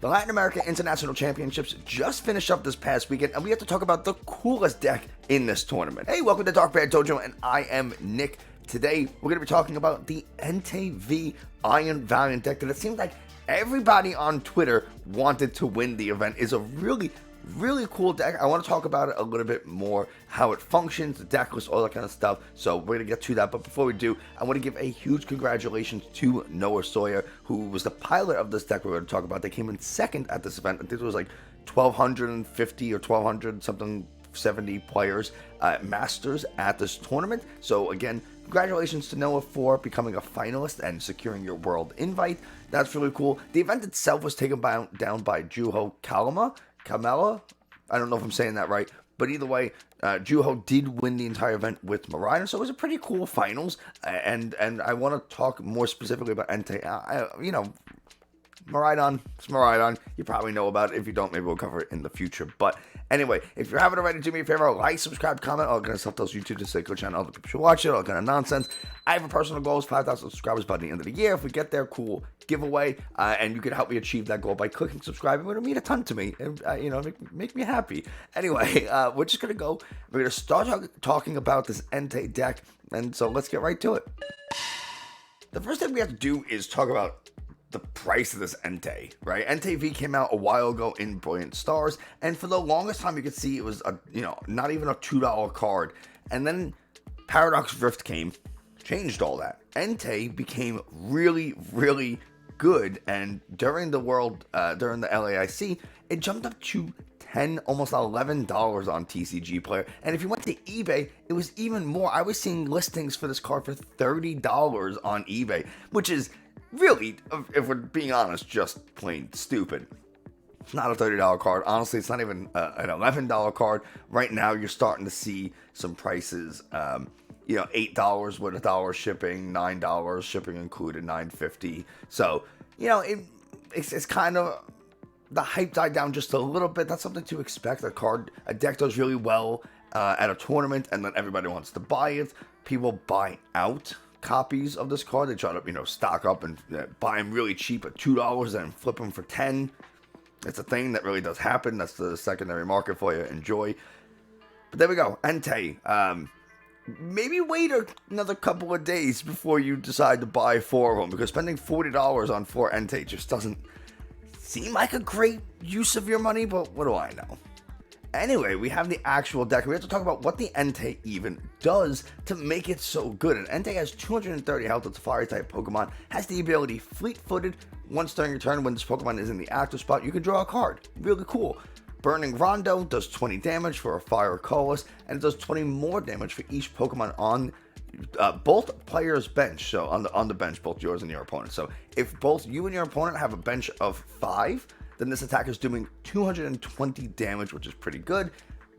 The Latin America International Championships just finished up this past weekend, and we have to talk about the coolest deck in this tournament. Hey, welcome to Dark Bear Dojo, and I am Nick. Today, we're going to be talking about the Entei V Iron Valiant deck that it seems like everybody on Twitter wanted to win the event. Is a really cool deck. I want to talk about it a little bit more, how it functions, the deck list, all that kind of stuff. So we're going to get to that. But before we do, I want to give a huge congratulations to Noah Sawyer, who was the pilot of this deck we're going to talk about. They came in second at this event. I think it was like 1,250 or 1,200 something 70 players Masters at this tournament. So again, congratulations to Noah for becoming a finalist and securing your world invite. That's really cool. The event itself was taken down by Juho Kamela. I don't know if I'm saying that right, but either way, Juho did win the entire event with Miraidon, so it was a pretty cool finals. And I want to talk more specifically about Entei. Miraidon, it's Miraidon. You probably know about it. If you don't, maybe we'll cover it in the future. But anyway, if you haven't already, do me a favor, like, subscribe, comment, all kind of stuff. Tells YouTube to say go channel, other people should watch it, all kind of nonsense. I have a personal goal, is 5,000 subscribers by the end of the year. If we get there, cool, giveaway, and you can help me achieve that goal by clicking subscribe. It would mean a ton to me, and make me happy. Anyway, we're just gonna go. We're gonna start talking about this Entei deck, and so let's get right to it. The first thing we have to do is talk about the price of this Entei, right? Entei V came out a while ago in Brilliant Stars, and for the longest time you could see it was not even a $2 card. And then Paradox Rift came, changed all that. Entei became really good, and during the LAIC, it jumped up to $10, almost $11 on TCG Player. And if you went to eBay, it was even more. I was seeing listings for this card for $30 on eBay, which is really, if we're being honest, just plain stupid. It's not a $30 card. Honestly, it's not even an $11 card. Right now, you're starting to see some prices, $8 with $1 shipping, $9 shipping included, $9.50. So, it's kind of, the hype died down just a little bit. That's something to expect. A deck does really well at a tournament, and then everybody wants to buy it. People buy out copies of this card. They try to stock up and buy them really cheap at $2 and flip them for $10. It's a thing that really does happen. That's the secondary market for you. Enjoy. But there we go. Entei. Maybe wait another couple of days before you decide to buy 4 of them, because spending $40 on 4 Entei just doesn't seem like a great use of your money, but what do I know? Anyway, we have the actual deck. We have to talk about what the Entei even does to make it so good. And Entei has 230 health. It's a Fire-type Pokemon. Has the ability Fleet-footed. Once during your turn, when this Pokemon is in the active spot, you can draw a card. Really cool. Burning Rondo does 20 damage for a Fire Colorless, and it does 20 more damage for each Pokemon on both players' bench. So on the bench, both yours and your opponent. So if both you and your opponent have a bench of 5, then this attack is doing 220 damage, which is pretty good.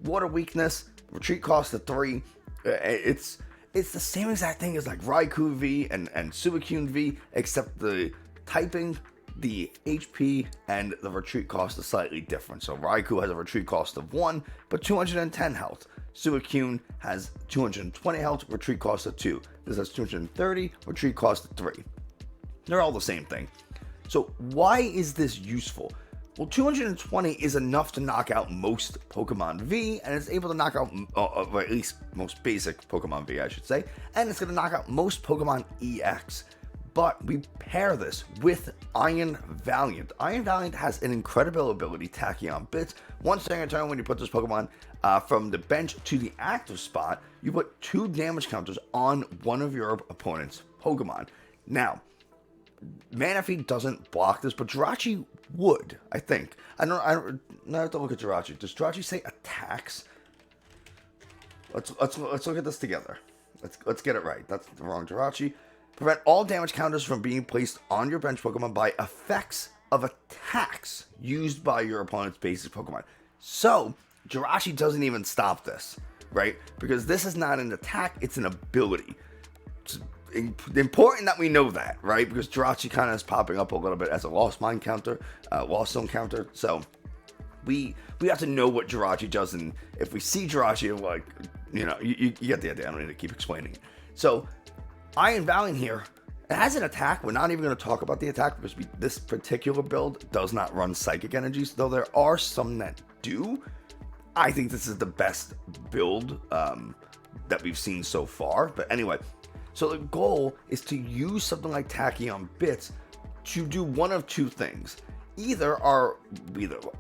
Water weakness, retreat cost of 3. It's the same exact thing as like Raikou V and Suicune V, except the typing, the HP, and the retreat cost is slightly different. So Raikou has a retreat cost of 1, but 210 health. Suicune has 220 health, retreat cost of 2. This has 230, retreat cost of 3. They're all the same thing. So why is this useful? Well, 220 is enough to knock out most Pokemon V, and it's able to knock out, or at least most basic Pokemon V, I should say, and it's going to knock out most Pokemon EX. But we pair this with Iron Valiant. Iron Valiant has an incredible ability, Tachyon Bits. Once during a turn, when you put this Pokemon from the bench to the active spot, you put 2 damage counters on one of your opponent's Pokemon. Now, Manaphy doesn't block this, but Jirachi would, I think. I have to look at Jirachi. Does Jirachi say attacks? Let's look at this together. Let's get it right. That's the wrong Jirachi. Prevent all damage counters from being placed on your bench Pokemon by effects of attacks used by your opponent's basic Pokemon. So Jirachi doesn't even stop this, right? Because this is not an attack, it's an ability. It's important that we know that, right? Because Jirachi kind of is popping up a little bit as a Lost Mine counter, Lost Zone counter. So we have to know what Jirachi does, and if we see Jirachi, like, you get the idea. I don't need to keep explaining it. So Iron Valiant here It has an attack. We're not even going to talk about the attack because this particular build does not run psychic energies, though there are some that do. I think this is the best build that we've seen so far. But anyway, so the goal is to use something like Tachyon Bits to do one of two things. Either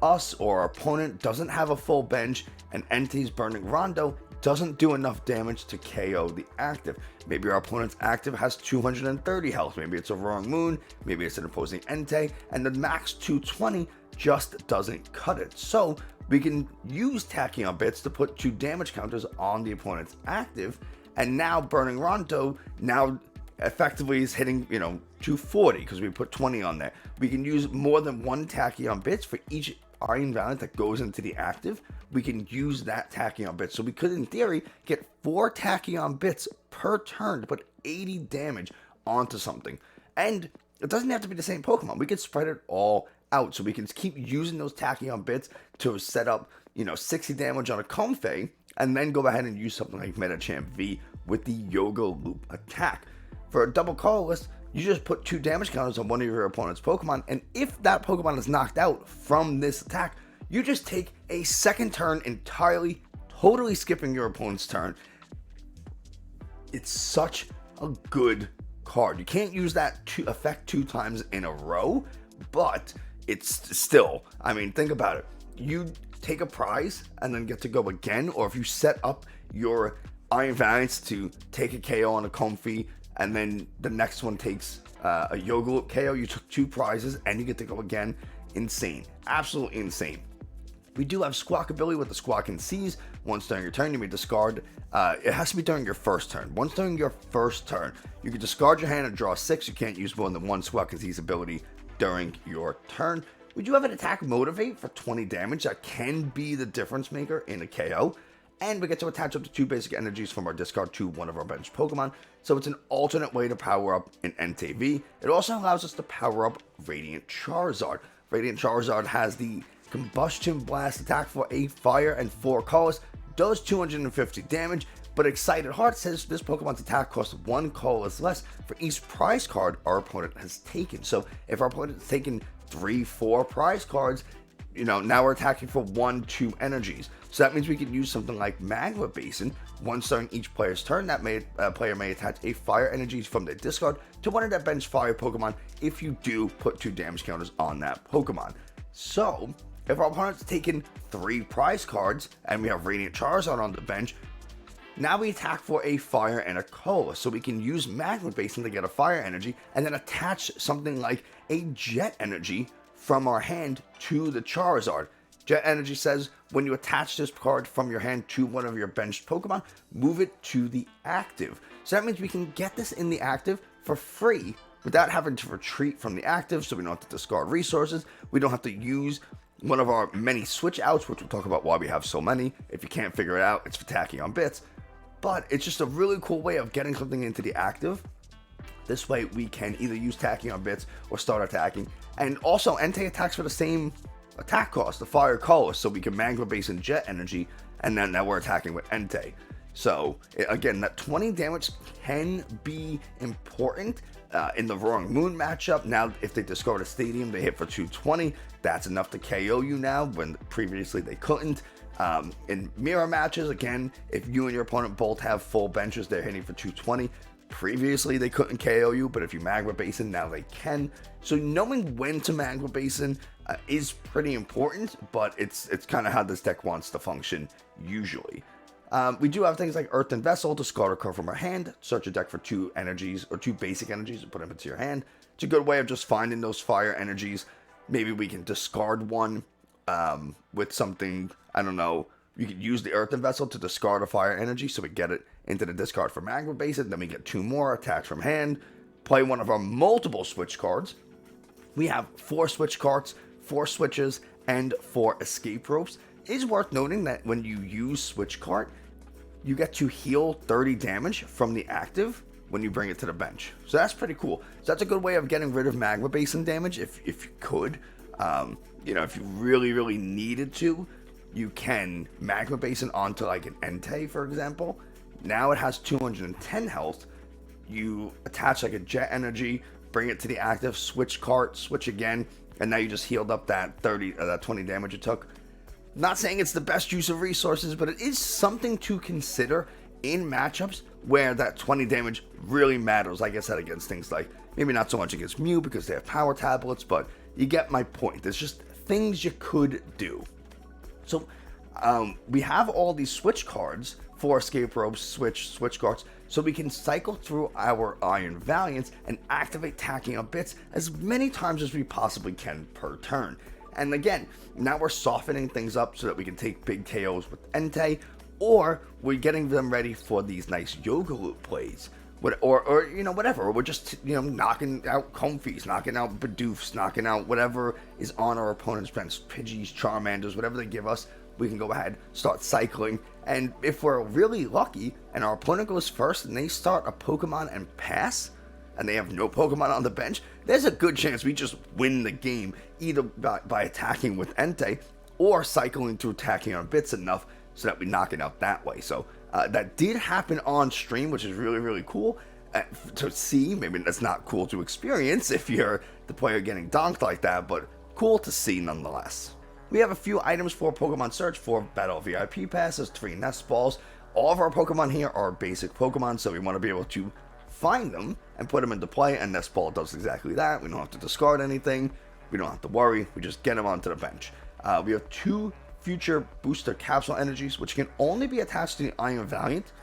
us or our opponent doesn't have a full bench, and Entei's Burning Rondo doesn't do enough damage to KO the active. Maybe our opponent's active has 230 health. Maybe it's a Roaring Moon. Maybe it's an opposing Entei, and the max 220 just doesn't cut it. So we can use Tachyon Bits to put 2 damage counters on the opponent's active, and now Burning Rondo now effectively is hitting 240 because we put 20 on there. We can use more than 1 Tachyon Bits for each Iron Valiant that goes into the active. We can use that Tachyon Bits, so we could in theory get 4 Tachyon Bits per turn to put 80 damage onto something. And it doesn't have to be the same Pokemon. We could spread it all out, so we can keep using those Tachyon Bits to set up 60 damage on a Comfey, and then go ahead and use something like Medicham V with the Yoga Loop attack. For a double colorless, you just put 2 damage counters on one of your opponent's Pokemon, and if that Pokemon is knocked out from this attack, you just take a second turn entirely, totally skipping your opponent's turn. It's such a good card. You can't use that effect 2 times in a row, but it's still, think about it. You take a prize and then get to go again, or if you set up your Iron Valiants to take a KO on a Comfey, and then the next one takes a Yoga Loop KO, you took 2 prizes and you get to go again. Insane. Absolutely insane. We do have Squawk ability with the Squawk and Seize. Once during your turn, you may discard. It has to be during your first turn. Once during your first turn, you can discard your hand and draw 6. You can't use more than 1 Squawk and Seize ability during your turn. We do have an attack Motivate for 20 damage. That can be the difference maker in a KO. And we get to attach up to 2 basic energies from our discard to one of our bench Pokemon. So it's an alternate way to power up an Entei V. It also allows us to power up Radiant Charizard. Radiant Charizard has the Combustion Blast attack for a fire and 4 colors. Does 250 damage. But Excited Heart says this Pokemon's attack costs 1 colorless less for each prize card our opponent has taken. So if our opponent has taken 3-4 prize cards, now we're attacking for 1-2 energies. So that means we can use something like Magma Basin. Once during each player's turn, that player may attach a fire energy from their discard to one of their bench fire Pokemon if you do put 2 damage counters on that Pokemon. So if our opponent's taken 3 prize cards and we have Radiant Charizard on the bench, now we attack for a fire and a color, so we can use Magma Basin to get a fire energy and then attach something like a Jet Energy from our hand to the Charizard. Jet Energy says when you attach this card from your hand to one of your benched Pokemon, move it to the active. So that means we can get this in the active for free without having to retreat from the active, so we don't have to discard resources. We don't have to use one of our many switch outs, which we'll talk about why we have so many. If you can't figure it out, it's for Tachyon Bits. But it's just a really cool way of getting something into the active. This way we can either use Tachyon Bits or start attacking. And also Entei attacks for the same attack cost, the fire color, so we can Magma Basin Jet Energy, and then now we're attacking with Entei. So again, that 20 damage can be important in the Roaring Moon matchup. Now if they discard a Stadium, they hit for 220. That's enough to KO you now, when previously they couldn't. In mirror matches, again, if you and your opponent both have full benches, they're hitting for 220. Previously, they couldn't KO you, but if you Magma Basin, now they can. So knowing when to Magma Basin is pretty important, but it's kind of how this deck wants to function usually. We do have things like Earthen Vessel, discard a card from our hand, search a deck for 2 energies or 2 basic energies and put them into your hand. It's a good way of just finding those fire energies. Maybe we can discard one with something, I don't know. You could use the Earthen Vessel to discard a fire energy, so we get it into the discard for Magma Basin. Then we get 2 more attacks from hand, play one of our multiple switch cards. We have 4 switch cards, 4 switches, and 4 escape ropes. It is worth noting that when you use switch card, you get to heal 30 damage from the active when you bring it to the bench. So that's pretty cool. So that's a good way of getting rid of Magma Basin damage if you could. If you really needed to, you can Magma Basin onto like an Entei, for example. Now it has 210 health. you attach like a jet energy, bring it to the active, switch cart, switch again, and now you just healed up that 20 damage it took. Not saying it's the best use of resources, but it is something to consider in matchups where that 20 damage really matters. Like I said, against things like, maybe not so much against Mew because they have power tablets, but you get my point. There's just things you could do. So we have all these switch cards for escape ropes, switch cards, so we can cycle through our Iron Valiants and activate Tachyon Bits as many times as we possibly can per turn. And again, now we're softening things up so that we can take big KOs with Entei, or we're getting them ready for these nice Yoga Loop plays. Or you know, whatever. We're just, you know, knocking out Comfeys, knocking out Bidoofs, knocking out whatever is on our opponent's bench, Pidgeys, Charmanders, whatever they give us. We can go ahead, start cycling, and if we're really lucky and our opponent goes first and they start a Pokemon and pass, and they have no Pokemon on the bench, there's a good chance we just win the game, either by attacking with Entei or cycling through Tachyon Bits enough so that we knock it out that way. So that did happen on stream, which is really, really cool to see. Maybe that's not cool to experience if you're the player getting donked like that, but cool to see nonetheless. We have a few items for Pokemon Search for Battle VIP Passes, 3 Nest Balls. All of our Pokemon here are basic Pokemon, so we want to be able to find them and put them into play, and Nest Ball does exactly that. We don't have to discard anything. We don't have to worry. We just get them onto the bench. We have 2 future booster capsule energies, which can only be attached to the Iron Valiant,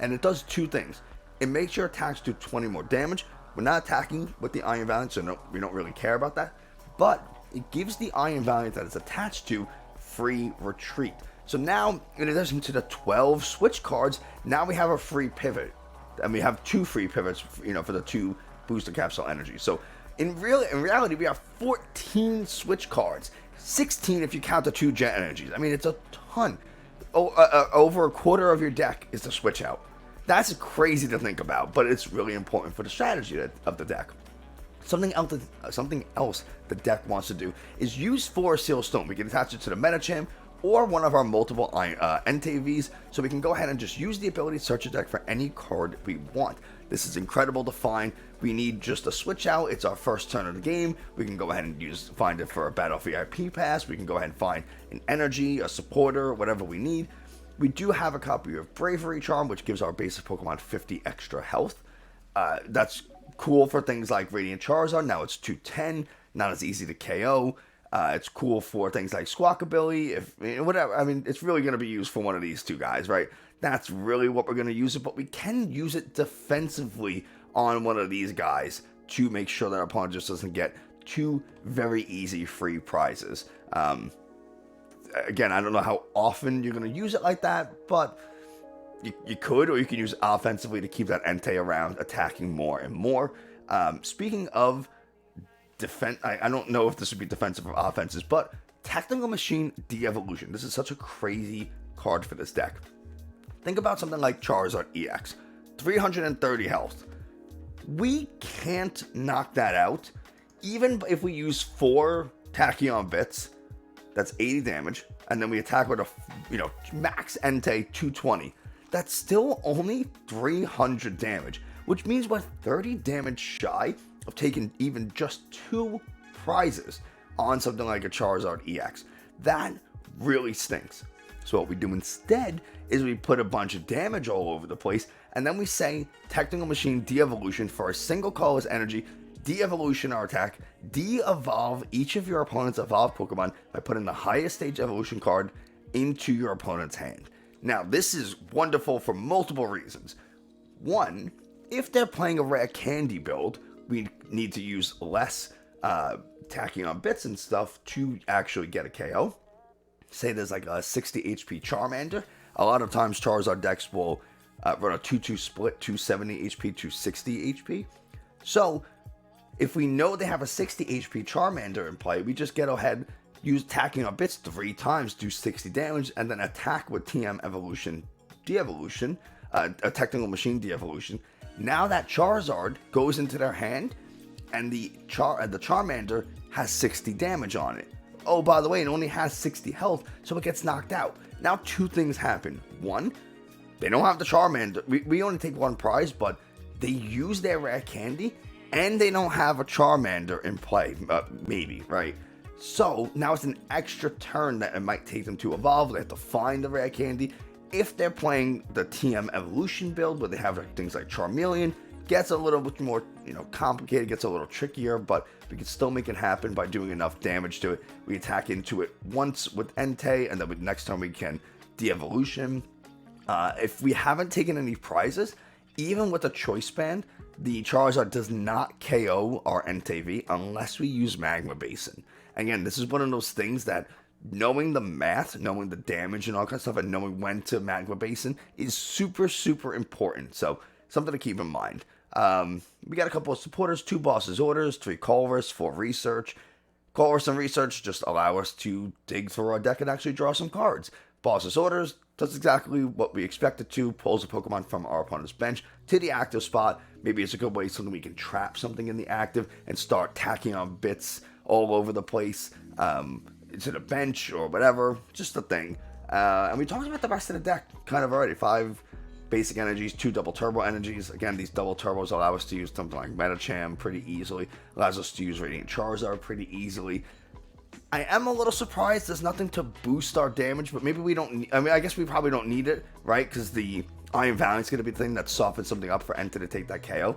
and it does 2 things. It makes your attacks do 20 more damage. We're not attacking with the Iron Valiant, so no, we don't really care about that, but it gives the Iron Valiant that it's attached to free retreat. So now, in addition to the 12 switch cards, now we have a free pivot, and we have 2 free pivots, you know, for the 2 booster capsule energies. So in reality, we have 14 switch cards, 16 if you count the 2 jet energies. I mean, it's a ton. Over a quarter of your deck is the switch out. That's crazy to think about, but it's really important for the strategy of the deck. Something else the deck wants to do is use Forest Seal Stone. We can attach it to the Medicham or one of our multiple Entei Vs, so we can go ahead and just use the ability to search the deck for any card we want. This is incredible to find. We need just a switch out. It's our first turn of the game. We can go ahead and find it for a Battle VIP Pass. We can go ahead and find an energy, a supporter, whatever we need. We do have a copy of Bravery Charm, which gives our basic Pokemon 50 extra health. That's cool for things like Radiant Charizard. Now it's 210, not as easy to KO. It's cool for things like Squawkabilly, whatever. I mean, it's really going to be used for one of these 2 guys, right? That's really what we're going to use it, but we can use it defensively on one of these guys to make sure that our opponent just doesn't get 2 very easy free prizes. Again, I don't know how often you're going to use it like that, but you could, or you can use it offensively to keep that Entei around, attacking more and more. Speaking of defense, I don't know if this would be defensive or offenses, but Technical Machine De-Evolution. This is such a crazy card for this deck. Think about something like Charizard EX, 330 health. We can't knock that out, even if we use 4 Tachyon Bits. That's 80 damage, and then we attack with a, max Entei 220. That's still only 300 damage, which means we're 30 damage shy of taking even just 2 prizes on something like a Charizard EX. That really stinks. So what we do instead is we put a bunch of damage all over the place, and then we say Technical Machine De-Evolution for a single colorless energy, de-evolution our attack, de-evolve each of your opponent's evolved Pokemon by putting the highest stage evolution card into your opponent's hand. Now, this is wonderful for multiple reasons. One, if they're playing a rare candy build, we need to use less Tachyon Bits and stuff to actually get a KO. Say there's like a 60 HP Charmander. A lot of times Charizard decks will run a 2-2 split, 270 HP, 260 HP. So, if we know they have a 60 HP Charmander in play, we just get ahead, use Tachyon Bits 3 times, do 60 damage, and then attack with TM Evolution, De-Evolution, a Technical Machine De-Evolution. Now that Charizard goes into their hand, and the Charmander has 60 damage on it. Oh, by the way, it only has 60 health, so it gets knocked out. Now 2 things happen. One, they don't have the Charmander. We only take 1 prize, but they use their rare candy, and they don't have a Charmander in play, maybe, right? So now it's an extra turn that it might take them to evolve. They have to find the rare candy. If they're playing the TM evolution build where they have things like Charmeleon, gets a little bit more, complicated, gets a little trickier, but we can still make it happen by doing enough damage to it. We attack into it once with Entei, and then with next turn we can de-evolution. If we haven't taken any prizes, even with a choice band, the Charizard does not KO our Entei V unless we use Magma Basin. Again, this is one of those things that knowing the math, knowing the damage and all kind of stuff, and knowing when to Magma Basin is super, super important. So something to keep in mind. We got a couple of supporters, 2 Boss's Orders, 3 Colress, 4 Research. Colress and Research just allow us to dig through our deck and actually draw some cards. Boss's Orders does exactly what we expect it to, pulls a Pokemon from our opponent's bench to the active spot. Maybe it's a good way so that we can trap something in the active and start tacking on bits all over the place, to the bench or whatever, just a thing. And we talked about the rest of the deck kind of already. 5 basic energies, 2 double turbo energies. Again, these double turbos allow us to use something like Medicham pretty easily, allows us to use Radiant Charizard pretty easily. I am a little surprised there's nothing to boost our damage, but maybe we don't, I guess we probably don't need it, right? Because the Iron Valiant's going to be the thing that softens something up for Entei to take that KO.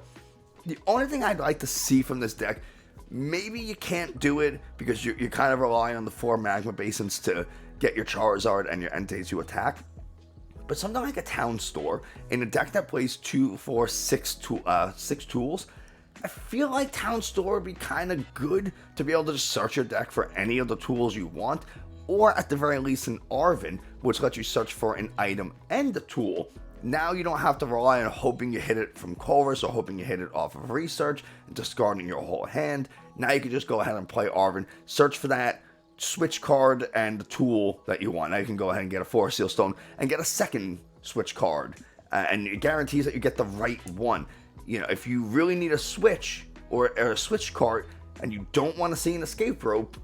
The only thing I'd like to see from this deck, maybe you can't do it because you're kind of relying on the 4 Magma Basins to get your Charizard and your Entei to attack. But something like a Town Store, in a deck that plays 2, 4, 6 tools, I feel like Town Store would be kind of good to be able to just search your deck for any of the tools you want, or at the very least an Arven, which lets you search for an item and a tool. Now you don't have to rely on hoping you hit it from Colress or hoping you hit it off of Research and discarding your whole hand. Now you can just go ahead and play Arven, search for that switch card and the tool that you want. Now you can go ahead and get a Forest Seal Stone and get a second switch card, and it guarantees that you get the right one. If you really need a switch or a switch card and you don't want to see an escape rope,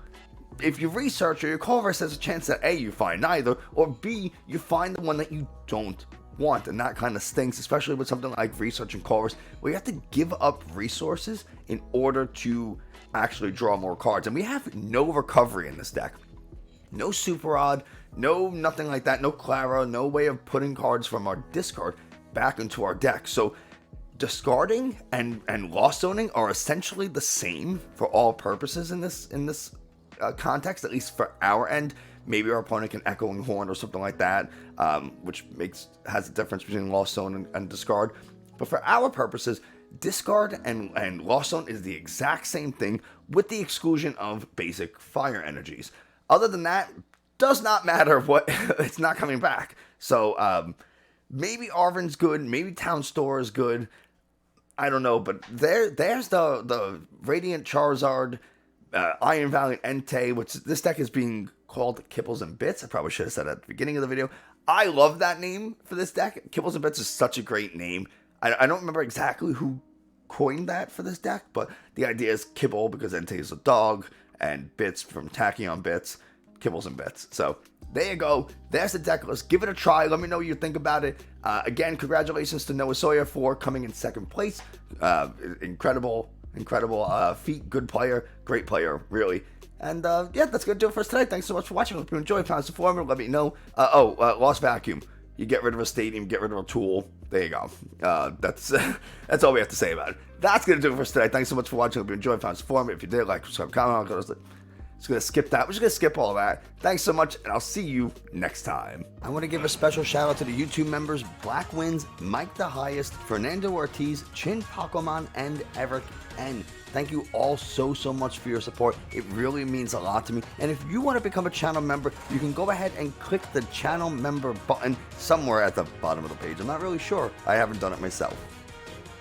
if you research or your Colress, there's a chance that A, you find neither, or B, you find the one that you don't want, and that kind of stinks, especially with something like Research and Colress, where you have to give up resources in order to actually draw more cards, and we have no recovery in this deck. No Super Odd, no nothing like that, no Clara, no way of putting cards from our discard back into our deck. So discarding and lost zoning are essentially the same for all purposes in this context, at least for our end. Maybe our opponent can Echoing Horn or something like that, which has a difference between lost zone and discard. But for our purposes, discard and lost zone is the exact same thing, with the exclusion of basic fire energies. Other than that, does not matter what, it's not coming back. So maybe Arven's good, maybe Town Store is good. I don't know, but there's the Radiant Charizard, Iron Valiant Entei, which this deck is being called Kibbles and Bits. I probably should have said that at the beginning of the video. I love that name for this deck. Kibbles and Bits is such a great name. I don't remember exactly who coined that for this deck, but the idea is Kibble because Entei is a dog, and Bits from Tachyon Bits, Kibbles and Bits. So there you go. There's the deck list. Give it a try. Let me know what you think about it. Again, congratulations to Noah Sawyer for coming in 2nd place. Incredible feat. Good player. Great player, really. And yeah, that's going to do it for us today. Thanks so much for watching. Hope you enjoyed. Found this informative. Let me know. Lost Vacuum. You get rid of a stadium, get rid of a tool. There you go. That's all we have to say about it. That's going to do it for us today. Thanks so much for watching. Hope you enjoyed. Found this informative. If you did, like, subscribe, comment. I'm just going to skip that. We're just going to skip all that. Thanks so much, and I'll see you next time. I want to give a special shout out to the YouTube members Black Wins, Mike the Highest, Fernando Ortiz, Chin Pokemon, and Eric N. Thank you all so much for your support. It really means a lot to me. And if you want to become a channel member, you can go ahead and click the channel member button somewhere at the bottom of the page. I'm not really sure. I haven't done it myself.